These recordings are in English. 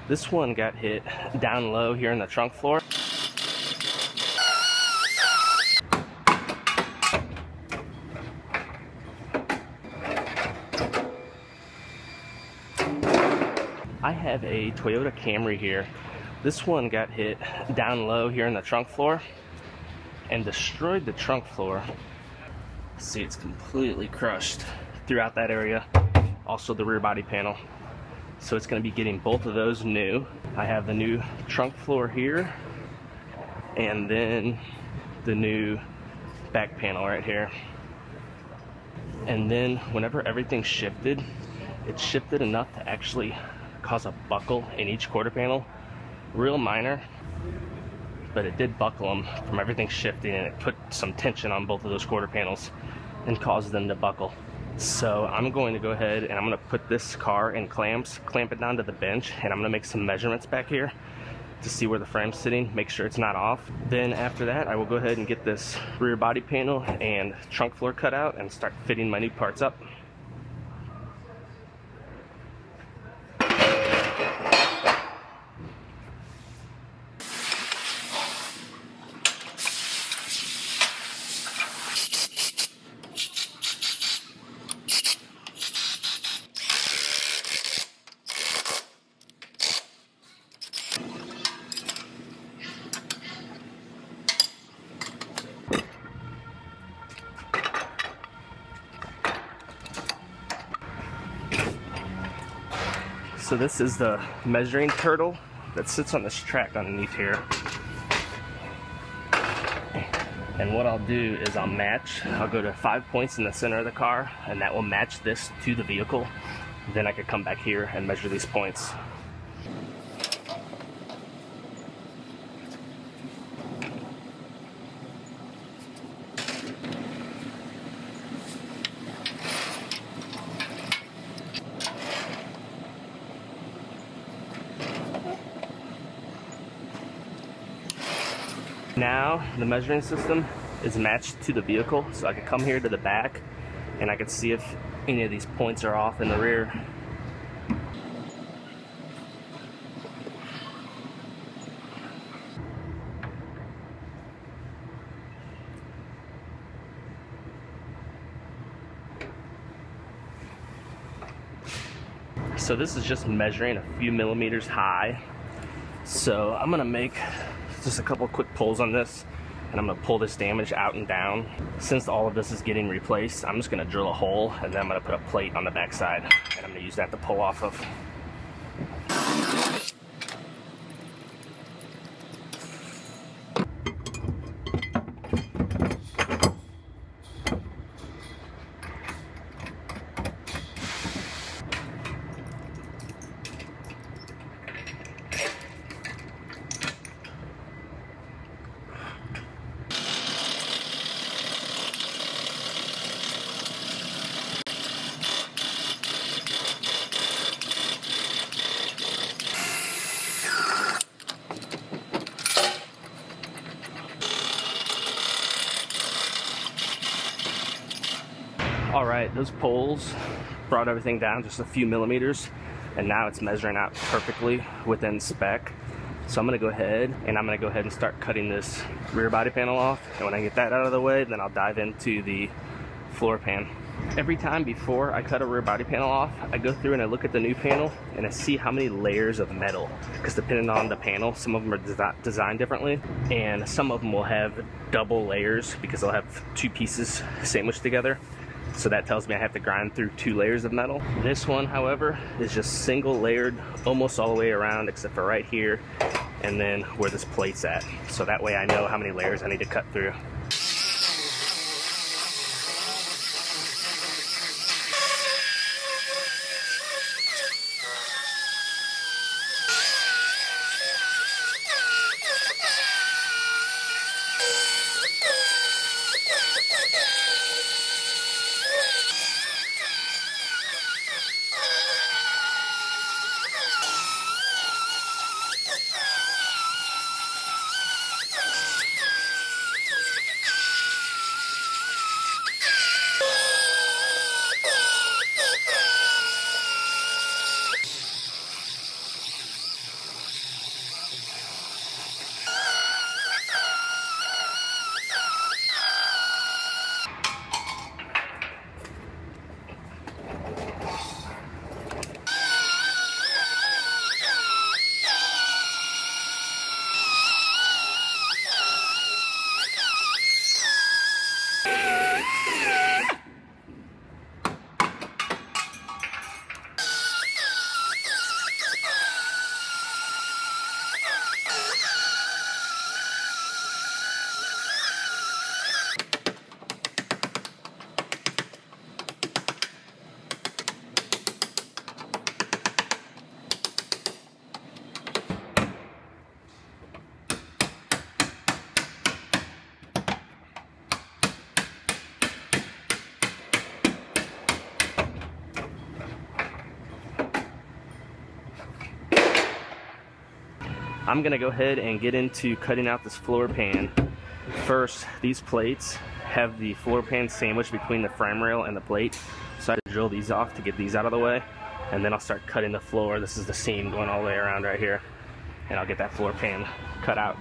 This one got hit down low here in the trunk floor. I have a Toyota Camry here. This one got hit down low here in the trunk floor and destroyed the trunk floor. See, it's completely crushed throughout that area. Also the rear body panel. So it's going to be getting both of those new. I have the new trunk floor here and then the new back panel right here. And then whenever everything shifted, it shifted enough to actually cause a buckle in each quarter panel. Real minor, but it did buckle them from everything shifting, and it put some tension on both of those quarter panels and caused them to buckle. So I'm going to go ahead and I'm going to put this car in clamps, clamp it down to the bench, and I'm going to make some measurements back here to see where the frame's sitting, make sure it's not off. Then after that, I will go ahead and get this rear body panel and trunk floor cut out and start fitting my new parts up. So this is the measuring turtle that sits on this track underneath here. And what I'll do is I'll go to 5 points in the center of the car, and that will match this to the vehicle. Then I could come back here and measure these points. Now the measuring system is matched to the vehicle, so I can come here to the back and I can see if any of these points are off in the rear. So this is just measuring a few millimeters high. So I'm gonna make just a couple quick pulls on this, and I'm gonna pull this damage out and down. Since all of this is getting replaced, I'm just gonna drill a hole, and then I'm gonna put a plate on the back side, and I'm gonna use that to pull off of. All right, those poles brought everything down just a few millimeters, and now it's measuring out perfectly within spec. So I'm gonna go ahead and start cutting this rear body panel off. And when I get that out of the way, then I'll dive into the floor pan. Every time before I cut a rear body panel off, I go through and I look at the new panel and I see how many layers of metal, because depending on the panel, some of them are designed differently, and some of them will have double layers because they'll have two pieces sandwiched together. So that tells me I have to grind through 2 layers of metal. This one, however, is just single layered almost all the way around except for right here and then where this plate's at. So that way I know how many layers I need to cut through. I'm gonna go ahead and get into cutting out this floor pan. First, these plates have the floor pan sandwiched between the frame rail and the plate, so I had to drill these off to get these out of the way, and then I'll start cutting the floor. This is the seam going all the way around right here, and I'll get that floor pan cut out.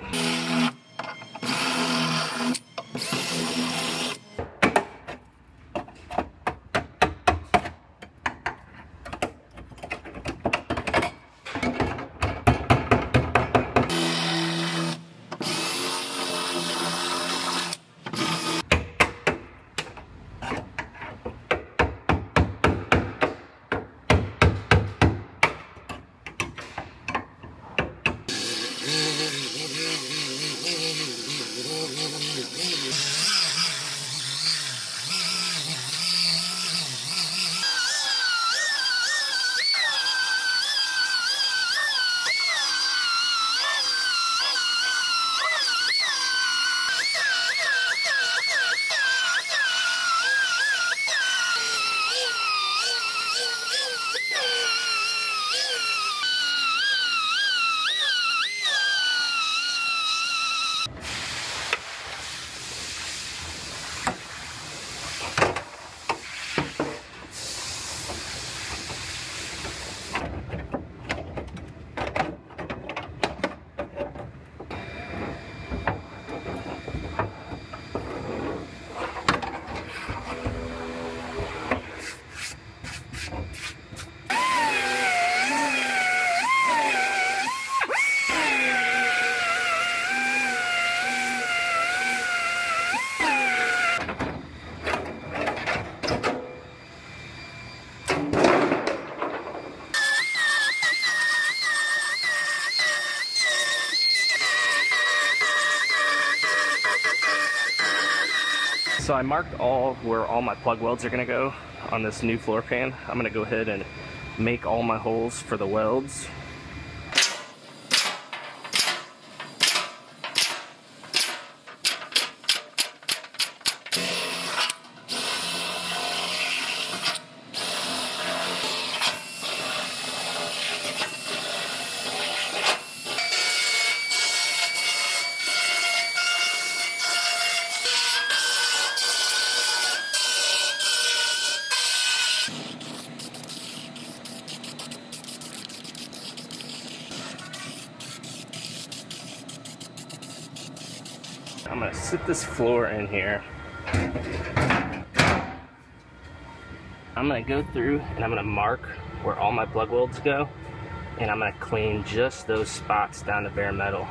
So I marked where all my plug welds are gonna go on this new floor pan. I'm gonna go ahead and make all my holes for the welds. I'm gonna sit this floor in here. I'm gonna go through and I'm gonna mark where all my plug welds go, and I'm gonna clean just those spots down to bare metal.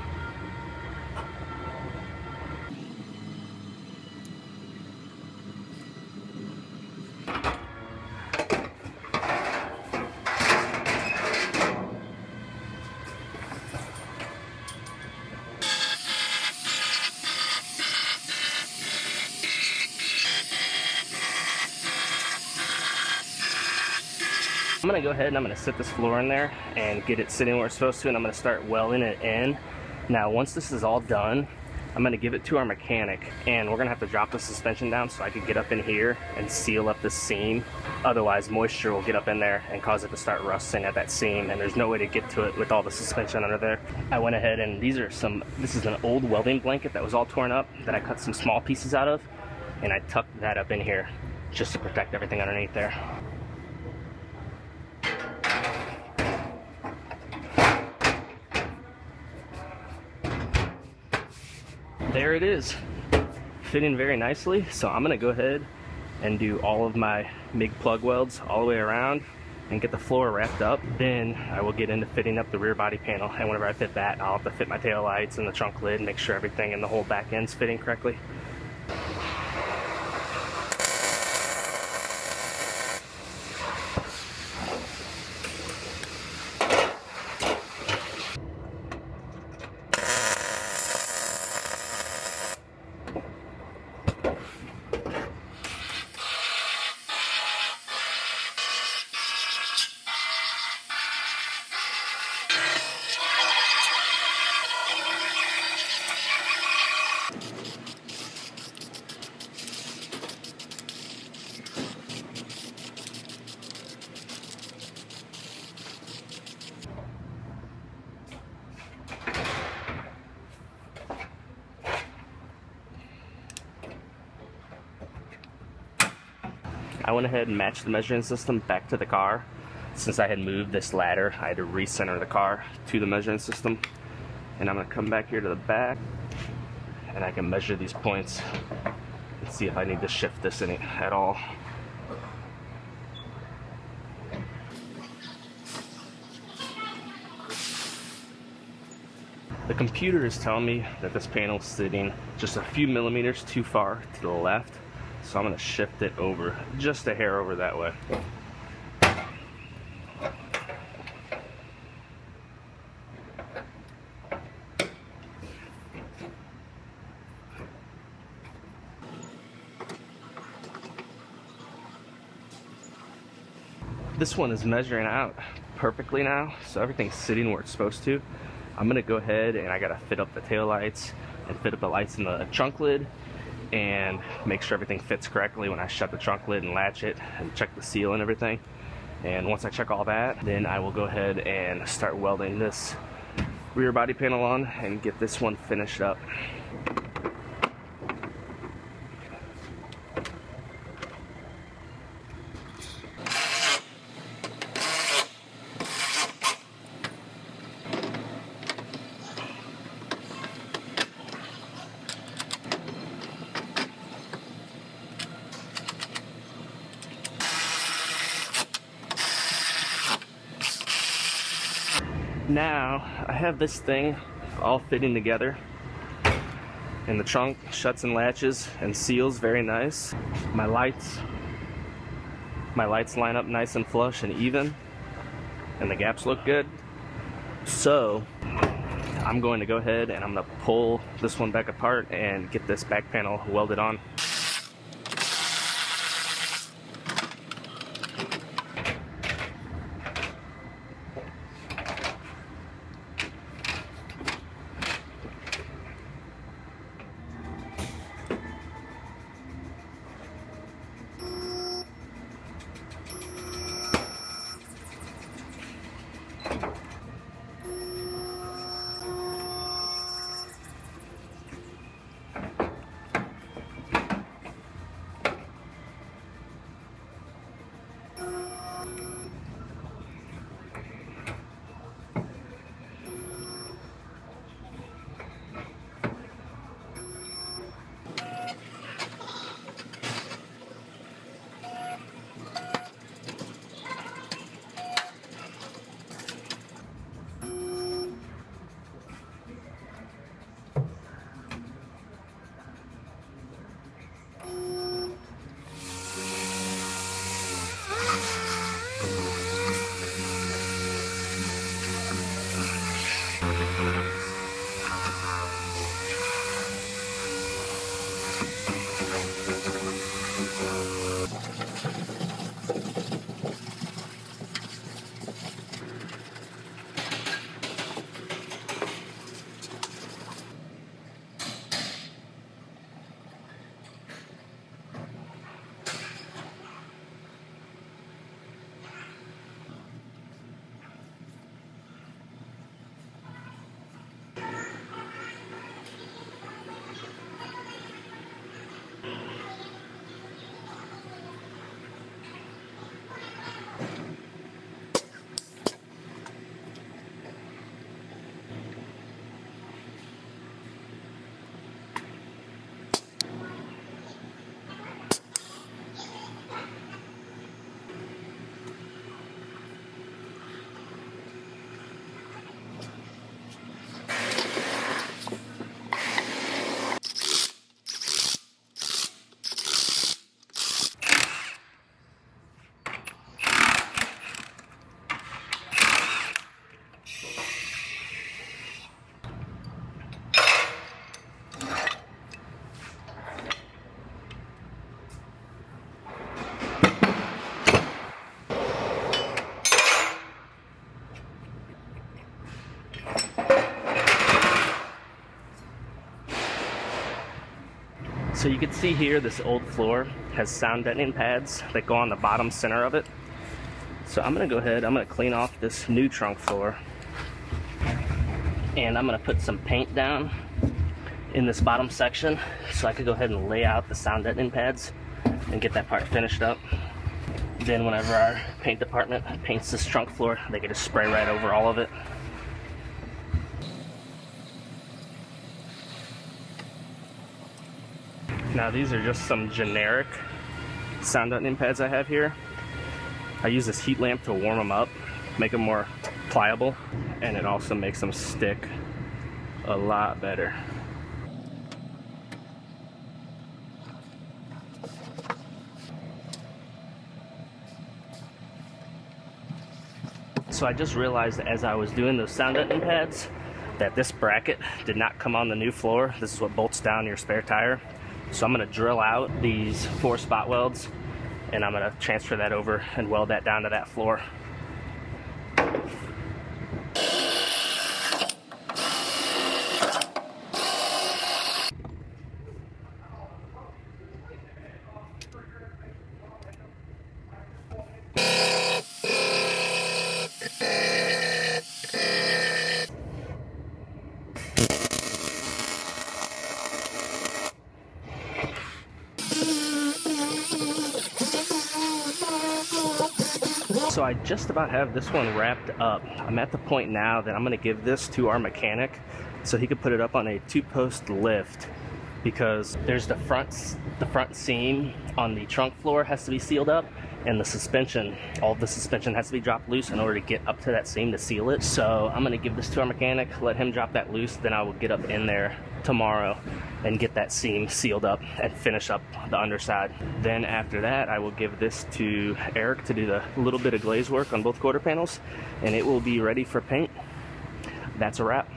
I'm gonna go ahead and I'm gonna sit this floor in there and get it sitting where it's supposed to, and I'm gonna start welding it in. Now, once this is all done, I'm gonna give it to our mechanic, and we're gonna have to drop the suspension down so I can get up in here and seal up this seam. Otherwise, moisture will get up in there and cause it to start rusting at that seam, and there's no way to get to it with all the suspension under there. I went ahead and this is an old welding blanket that was all torn up that I cut some small pieces out of, and I tucked that up in here just to protect everything underneath there. There it is, fitting very nicely. So I'm gonna go ahead and do all of my MIG plug welds all the way around and get the floor wrapped up. Then I will get into fitting up the rear body panel, and whenever I fit that, I'll have to fit my tail lights and the trunk lid and make sure everything in the whole back end's fitting correctly. I went ahead and matched the measuring system back to the car. Since I had moved this ladder, I had to recenter the car to the measuring system. And I'm going to come back here to the back, and I can measure these points and see if I need to shift this any at all. The computer is telling me that this panel is sitting just a few millimeters too far to the left, so I'm going to shift it over just a hair over that way. This one is measuring out perfectly now, so everything's sitting where it's supposed to. I'm gonna go ahead and I gotta fit up the tail lights and fit up the lights in the trunk lid and make sure everything fits correctly when I shut the trunk lid and latch it and check the seal and everything. And once I check all that, then I will go ahead and start welding this rear body panel on and get this one finished up. Now I have this thing all fitting together, and the trunk shuts and latches and seals very nice. My lights line up nice and flush and even, and the gaps look good. So I'm going to go ahead and I'm going to pull this one back apart and get this back panel welded on. So you can see here, this old floor has sound deadening pads that go on the bottom center of it. So I'm gonna go ahead, I'm gonna clean off this new trunk floor, and I'm gonna put some paint down in this bottom section so I could go ahead and lay out the sound deadening pads and get that part finished up. Then whenever our paint department paints this trunk floor, they can just spray right over all of it. Now these are just some generic sound deadening pads I have here. I use this heat lamp to warm them up, make them more pliable, and it also makes them stick a lot better. So I just realized that as I was doing those sound deadening pads that this bracket did not come on the new floor. This is what bolts down your spare tire. So I'm going to drill out these 4 spot welds, and I'm going to transfer that over and weld that down to that floor. So I just about have this one wrapped up. I'm at the point now that I'm going to give this to our mechanic so he could put it up on a 2-post lift, because there's the front seam on the trunk floor has to be sealed up, and the suspension, all of the suspension has to be dropped loose in order to get up to that seam to seal it. So I'm going to give this to our mechanic, let him drop that loose, then I will get up in there tomorrow and get that seam sealed up and finish up the underside. Then after that, I will give this to Eric to do the little bit of glaze work on both quarter panels, and it will be ready for paint. That's a wrap.